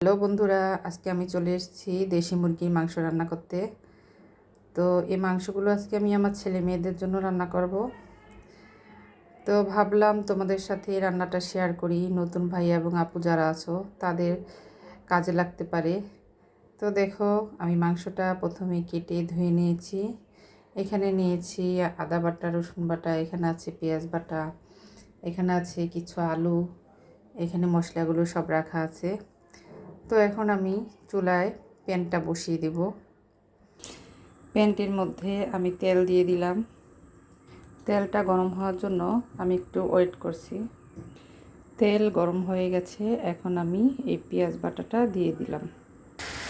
Hello বন্ধুরা, আজকে আমি চলে এসেছি দেশি মুরগির মাংস রান্না করতে। তো এই মাংসগুলো আজকে আমি আমার ছেলে মেয়েদের জন্য রান্না করব। তো ভাবলাম তোমাদের সাথে এই রান্নাটা শেয়ার করি, নতুন ভাই এবং আপু যারা আছো তাদের কাজে লাগতে পারে। তো দেখো, আমি মাংসটা প্রথমে কেটে ধুয়ে নিয়েছি। এখানে নিয়েছি আদা বাটা, রসুন বাটা, এখানে আছে পেঁয়াজ বাটা, এখানে আছে কিছু আলু, এখানে মশলাগুলো সব রাখা আছে। তো এখন আমি চুলায় প্যানটা বসিয়ে দেব। প্যানটির মধ্যে আমি তেল দিয়ে দিলাম। তেলটা গরম হওয়ার জন্য আমি একটু ওয়েট করছি। তেল গরম হয়ে গেছে, এখন আমি এই পেঁয়াজ বাটাটা দিয়ে দিলাম।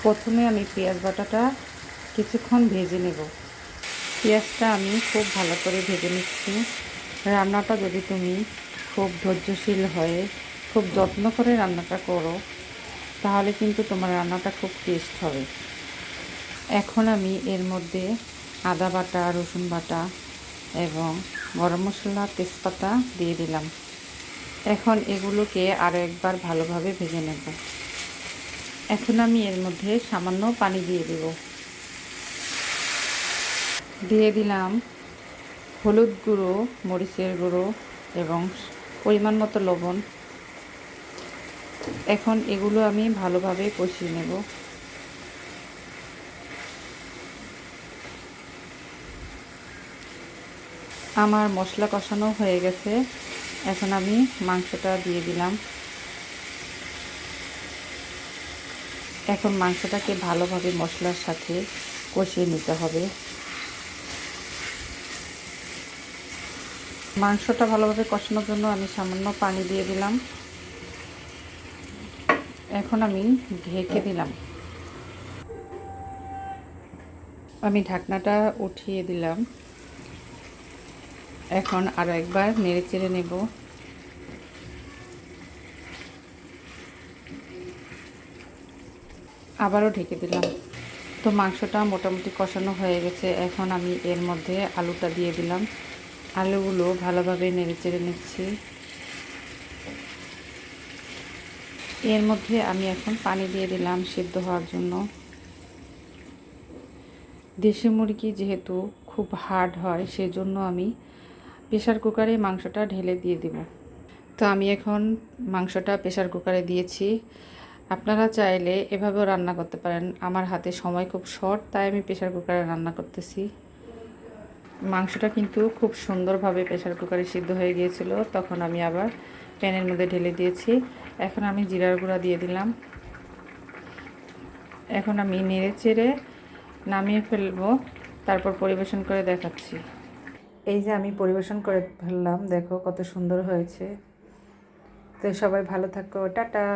প্রথমে আমি পেঁয়াজ বাটাটা কিছুক্ষণ ভেজে নেব। পেঁয়াজটা আমি খুব ভালো করে ভেজে নিচ্ছি। রান্নাটা যদি তুমি খুব ধৈর্যশীল হয়ে খুব যত্ন করে রান্নাটা করো, তাহলে কিন্তু তোমার রান্নাটা খুব টেস্ট হবে। এখন আমি এর মধ্যে আদা বাটা, রসুন বাটা এবং গরম মশলা, তেজপাতা দিয়ে দিলাম। এখন এগুলোকে আরও একবার ভালোভাবে ভেজে নেব। এখন আমি এর মধ্যে সামান্য পানি দিয়ে দেব। দিয়ে দিলাম হলুদ গুঁড়ো, মরিচের গুঁড়ো এবং পরিমাণ মতো লবণ। এখন এগুলো আমি ভালোভাবে কষিয়ে নেব। আমার মশলা কষানো হয়ে গেছে, এখন আমি মাংসটা দিয়ে দিলাম। এখন মাংসটাকে ভালোভাবে মশলার সাথে কষিয়ে নিতে হবে। মাংসটা ভালোভাবে কষানোর জন্য আমি সামান্য পানি দিয়ে দিলাম। এখন আমি ঢেকে দিলাম। আমি ঢাকনাটা উঠিয়ে দিলাম। এখন আরও একবার নেড়ে চেড়ে নেব। আবারও ঢেকে দিলাম। তো মাংসটা মোটামুটি কষানো হয়ে গেছে, এখন আমি এর মধ্যে আলুটা দিয়ে দিলাম। আলুগুলো ভালোভাবে নেড়ে চেড়ে নিচ্ছি। এর মধ্যে আমি এখন পানি দিয়ে দিলাম সিদ্ধ হওয়ার জন্য। দেশি মুরগি যেহেতু খুব হার্ড হয়, সেজন্য আমি প্রেসার কুকারে মাংসটা ঢেলে দিয়ে দেব। তো আমি এখন মাংসটা প্রেসার কুকারে দিয়েছি। আপনারা চাইলে এভাবেও রান্না করতে পারেন। আমার হাতে সময় খুব শর্ট, তাই আমি প্রেসার কুকারে রান্না করতেছি। মাংসটা কিন্তু খুব সুন্দরভাবে প্রেসার কুকারে সিদ্ধ হয়ে গিয়েছিল। তখন আমি আবার প্যানের মধ্যে ঢেলে দিয়েছি। এখন আমি জিরার গুঁড়া দিয়ে দিলাম। এখন আমি নেড়ে চেড়ে নামিয়ে ফেলবো, তারপর পরিবেশন করে দেখাচ্ছি। এই যে আমি পরিবেশন করে ফেললাম, দেখো কত সুন্দর হয়েছে। তো সবাই ভালো থাকো, টাটা।